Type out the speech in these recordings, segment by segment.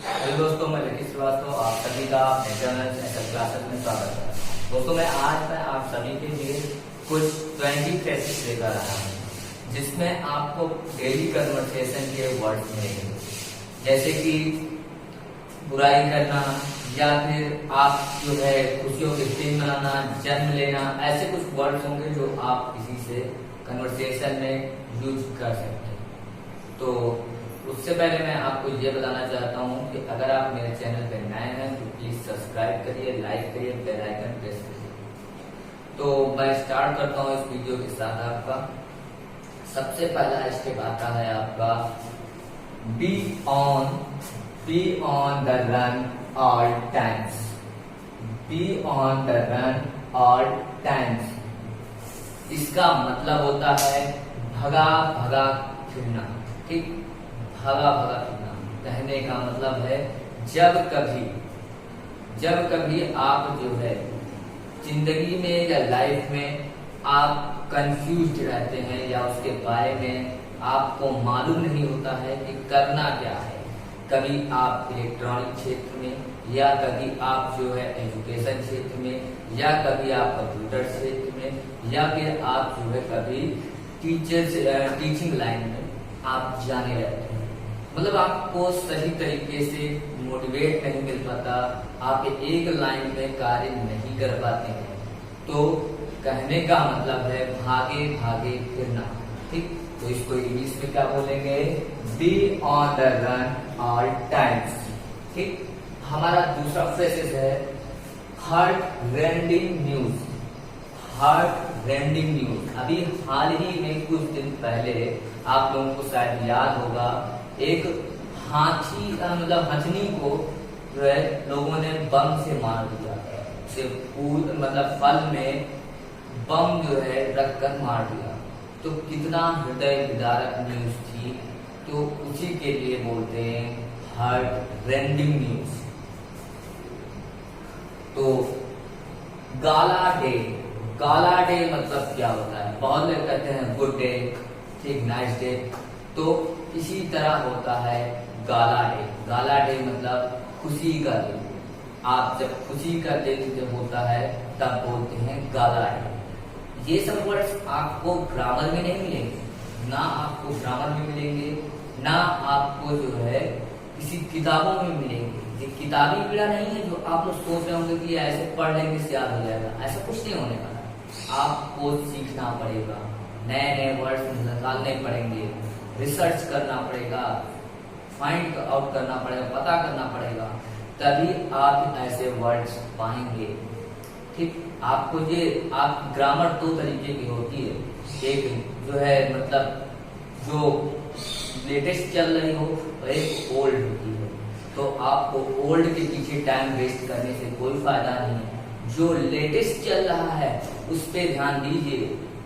Hello दोस्तों, मैं lucky Srivastava आप सभी का अपने चैनल एसएल क्लासेस में स्वागत है। दोस्तों मैं आप सभी के लिए कुछ 20 फ्रेजेस लेकर आया हूँ जिसमें आपको डेली कन्वर्सेशन के वर्ड्स मिलेंगे, जैसे कि बुराई करना या फिर आप जो है खुशियों के दिन मनाना, जन्म लेना, ऐसे कुछ वर्ड्स होंगे जो आप किसी से कन्वर्सेशन में यूज कर सकते हैं। तो उससे पहले मैं आपको ये बताना चाहता हूँ कि अगर आप मेरे चैनल पर नए हैं तो प्लीज सब्सक्राइब करिए, लाइक करिए, बेल आइकन प्रेस करिए। तो मैं स्टार्ट करता हूँ इस वीडियो के साथ। आपका सबसे पहला स्टेप आता है आपका be on the run all times. Be on the run all times इसका मतलब होता है भगा भगा फिरना। ठीक, भगा भगा फिरना कहने का मतलब है जब कभी आप जो है जिंदगी में या लाइफ में आप कंफ्यूज रहते हैं या उसके बारे में आपको मालूम नहीं होता है कि करना क्या है। कभी आप इलेक्ट्रॉनिक क्षेत्र में या कभी आप जो है एजुकेशन क्षेत्र में या कभी आप कंप्यूटर क्षेत्र में या फिर आप जो है कभी टीचिंग लाइन में आप जाने रहते हैं, मतलब आपको सही तरीके से मोटिवेट नहीं मिल पाता, आप एक लाइन में कार्य नहीं कर पाते हैं। तो कहने का मतलब है भागे भागे फिरना। ठीक, तो इसको इंग्लिश में क्या बोलेंगे? Be on the run all times. ठीक, हमारा दूसरा फ्रेजेस है heart rending news. Heart rending news अभी हाल ही में कुछ दिन पहले आप लोगों को शायद याद होगा, एक हाथी मतलब हथनी को जो है लोगों ने बम से मार दिया, उसे फूल मतलब फल में बम जो है रखकर मार दिया। तो कितना हृदय विदारक न्यूज थी। तो उसी के लिए बोलते हैं हार्ट रेंडिंग न्यूज। तो गाला डे मतलब क्या होता है? बहुत लोग कहते हैं गुड डे, ठीक, नाइस डे। तो इसी तरह होता है गाला डे। गाला डे मतलब खुशी का दिन। आप जब खुशी का दिन जब होता है तब बोलते हैं गाला डे। ये सब वर्ड्स आपको ग्रामर में नहीं मिलेंगे, ना आपको ग्रामर में मिलेंगे, ना आपको जो है किसी किताबों में मिलेंगे। ये किताबी कीड़ा नहीं है जो आप लोग सोच रहे होंगे कि ऐसे पढ़ लेंगे से याद हो जाएगा। ऐसा कुछ नहीं होने वाला। आपको सीखना पड़ेगा, नए नए वर्ड्स निकालने पड़ेंगे, रिसर्च करना पड़ेगा, फाइंड आउट करना पड़ेगा, पता करना पड़ेगा, तभी आप ऐसे वर्ड्स पाएंगे। ठीक, आपको ये आप ग्रामर दो तरीके की होती है, एक जो है मतलब जो लेटेस्ट चल रही हो और एक ओल्ड होती है। तो आपको ओल्ड के पीछे टाइम वेस्ट करने से कोई फायदा नहीं है। जो लेटेस्ट चल रहा है उस पे ध्यान दीजिए।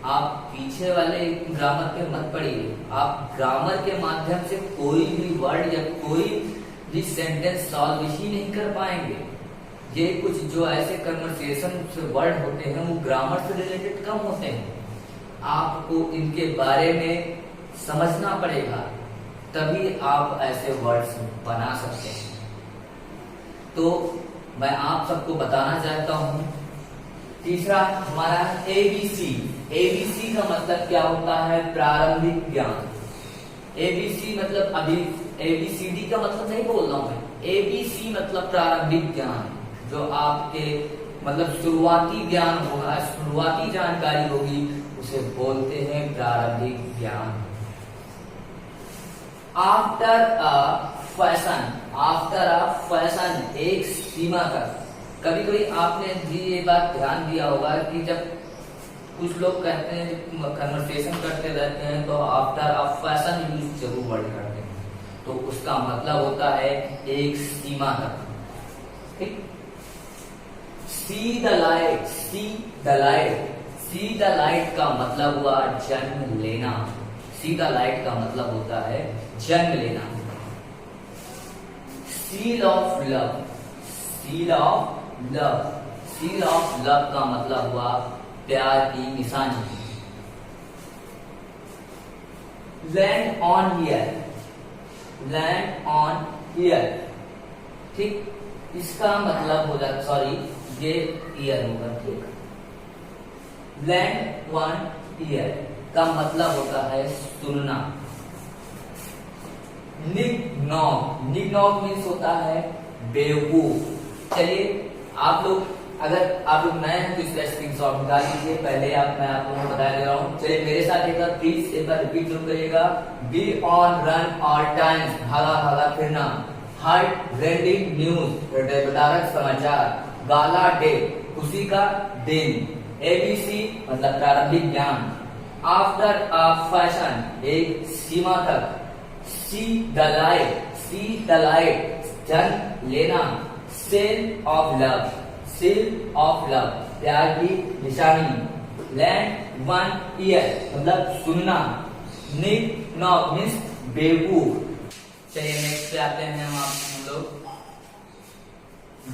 आप पीछे वाले ग्रामर पे मत पढ़िए। आप ग्रामर के माध्यम से कोई भी वर्ड या कोई भी सेंटेंस सॉल्व ही नहीं कर पाएंगे। ये कुछ जो ऐसे कन्वर्सेशन वर्ड होते हैं वो ग्रामर से रिलेटेड कम होते हैं। आपको इनके बारे में समझना पड़ेगा, तभी आप ऐसे वर्ड्स बना सकते हैं। तो मैं आप सबको बताना चाहता हूं तीसरा हमारा एबीसी। एबीसी का मतलब क्या होता है? प्रारंभिक ज्ञान। एबीसी मतलब अभी एबीसीडी का मतलब नहीं बोल रहा हूं मैं। एबीसी मतलब प्रारंभिक ज्ञान, जो आपके मतलब शुरुआती ज्ञान होगा, शुरुआती जानकारी होगी, उसे बोलते हैं प्रारंभिक ज्ञान। आफ्टर अ फैशन एक सीमा तक। कभी कभी आपने भी ये बात ध्यान दिया होगा कि जब कुछ लोग कहते हैं कन्वर्सेशन करते रहते हैं तो आफ्टर अ फैशन यूज जरूर वर्ड करते हैं। तो उसका मतलब होता है एक सीमा तक। ठीक, सी द लाइट का मतलब हुआ जन्म लेना। सी द लाइट का मतलब होता है जन्म लेना। सील ऑफ लव का मतलब हुआ प्यार की निशानी। लैंड ऑन हियर ठीक, इसका मतलब हो जाता, सॉरी ये ईयर होगा। ठीक, लैंड वन ईयर का मतलब होता है सुनना। निग्नॉग मीन्स होता है बेवकूफ। चलिए आप लोग, अगर आप लोग नए हैं तो इसका स्क्रीनशॉट निकाल लीजिए। पहले मैं आप लोगों को बता दे रहा हूँ। चलिए मेरे साथ एक बार प्लीज एक बार रिपीट जरूर करिएगा। Be on run all times, भागा भागा फिरना। हार्ट रेंडिंग न्यूज, हृदयविदारक समाचार। गाला डे, खुशी का दिन। एबीसी मतलब प्रारंभिक ज्ञान। आफ्टर अ फैशन, एक सीमा तक। सी द लाइट, जन्म लेना। Cell of love, seal of love, प्यार की निशानी। लैंड वन ईयर मतलब सुनना। निक नॉक मीन्स बेवकूफ। चलिए नेक्स्ट पे आते हैं हम लोग।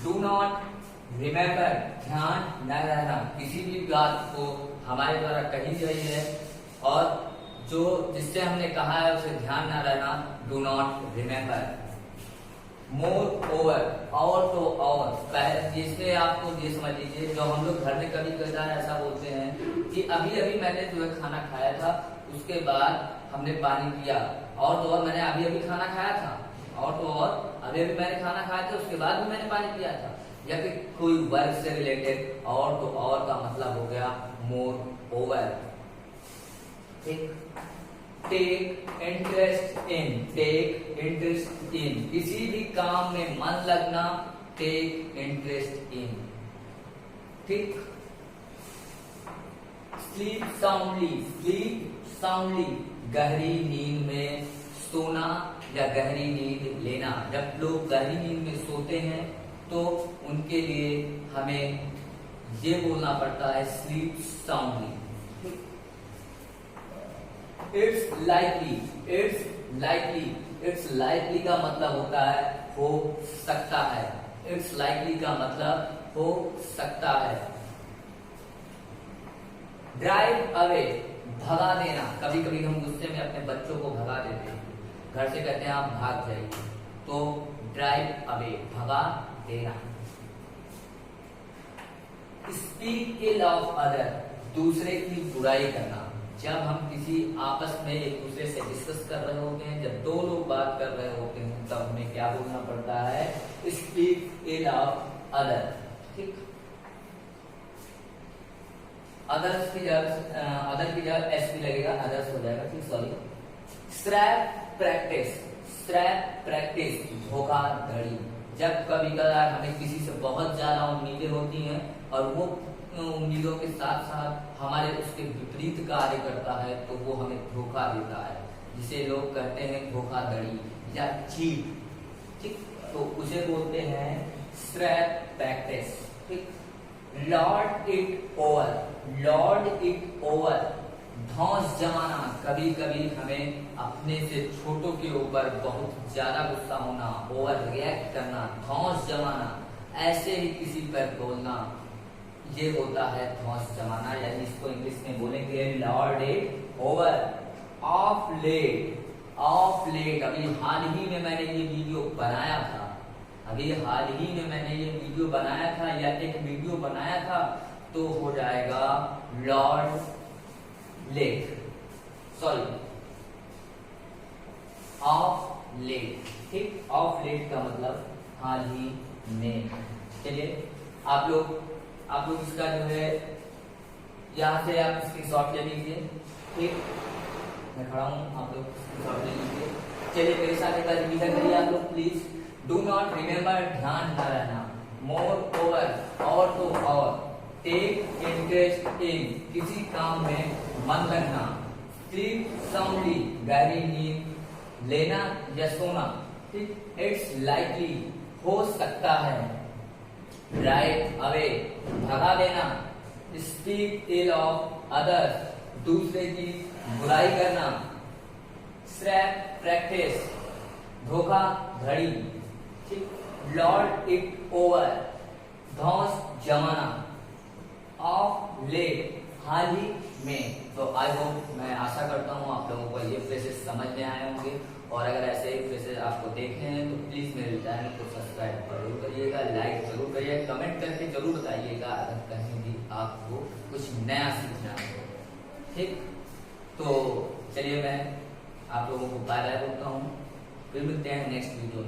डू नॉट रिमेम्बर, ध्यान न रहना। किसी भी बात को हमारे द्वारा कही गई है और जो जिससे हमने कहा है उसे ध्यान न रहना, do not remember. More over, और तो और, जिसमें आपको ये समझ लीजिए, जो हम लोग घर में कभी कभार ऐसा बोलते हैं कि अभी अभी मैंने जो है खाना खाया था, उसके बाद हमने पानी पिया। और तो और मैंने अभी अभी खाना खाया था, और तो और अभी अभी मैंने खाना खाया था, उसके बाद भी मैंने पानी पिया था। या फिर कोई वर्क से रिलेटेड और तो और का मतलब हो गया मोर ओवर। ठीक, टेक इंटरेस्ट इन, किसी भी काम में मन लगना, टेक इंटरेस्ट इन। ठीक, स्लीप साउंडली, गहरी नींद में सोना या गहरी नींद लेना। जब लोग गहरी नींद में सोते हैं तो उनके लिए हमें ये बोलना पड़ता है स्लीप साउंडली। इट्स लाइकली का मतलब होता है हो सकता है। इट्स लाइकली का मतलब हो सकता है। ड्राइव अवे, भगा देना। कभी कभी हम गुस्से में अपने बच्चों को भगा देते हैं, घर से कहते हैं आप भाग जाइए, तो ड्राइव अवे भगा देना। स्पीक इल ऑफ अदर, दूसरे की बुराई करना। जब हम किसी आपस में एक दूसरे से डिस्कस कर रहे होते हैं, जब दो लोग बात कर रहे होते हैं, तब हमें क्या बोलना पड़ता है, स्पीक इल ऑफ अदर। ठीक, अदर्स की जगह एस भी लगेगा, अदर्स हो जाएगा। ठीक, सॉरी। स्क्रैप प्रैक्टिस, धोखाधड़ी। जब कभी कभार हमें किसी से बहुत ज्यादा उम्मीदें होती हैं और वो उम्मीदों के साथ साथ हमारे उसके विपरीत कार्य करता है, तो वो हमें धोखा देता है, जिसे लोग कहते हैं धोखाधड़ी या चीट। ठीक, तो उसे बोलते हैं स्क्रैप प्रैक्टिस। ठीक, लॉर्ड इट ओवर, धौंस जमाना। कभी कभी हमें अपने से छोटों के ऊपर बहुत ज्यादा गुस्सा होना, ओवर रिएक्ट करना, धौंस जमाना, ऐसे ही किसी पर बोलना, ये होता है धौंस जमाना। यानी इसको इंग्लिश में बोलेंगे lord it over. Of late, अभी हाल ही में मैंने ये वीडियो बनाया था, या एक वीडियो बनाया था, तो हो जाएगा lord late, sorry of late. ठीक, ऑफ लेट का मतलब हाल ही में। चलिए आप लोग इसका जो है यहाँ से आप स्क्रीनशॉट ले लीजिए। ठीक, मैं खड़ा हूँ, आप लोग स्क्रीनशॉट ले लीजिए। चलिए मेरे साथ एक बार रिवीजन करिए आप लोग प्लीज। डू नॉट रिमेम्बर, ध्यान न रहना। मोर ओवर, और तो और। टेक इंटरेस्ट इन, किसी काम में मन लगना। स्लीप साउंडली, गहरी नींद लेना या सोना। ठीक, इट्स लाइकली, हो सकता है। ड्राइव अवे, भगा देना। स्पीक इल ऑफ अदर्स, दूसरे की बुराई करना। स्क्रैप प्रैक्टिस, धोखाधड़ी। ठीक, लॉर्ड इट ओवर, धौंस जमाना। ऑफ लेट, हाल ही में। तो आई होप, मैं आशा करता हूँ आप लोगों को ये फ्रेजेस समझ में आए होंगे, और अगर ऐसे ही फ्रेजेस आपको देखने हैं तो प्लीज मेरे चैनल को सब्सक्राइब करें। करिएगा, लाइक जरूर करिएगा, कमेंट करके जरूर बताइएगा अगर कहीं भी आपको कुछ नया सीखना हो। ठीक, तो चलिए मैं आप लोगों को बाय बाय बोलता हूँ, फिर मिलते हैं नेक्स्ट वीडियो।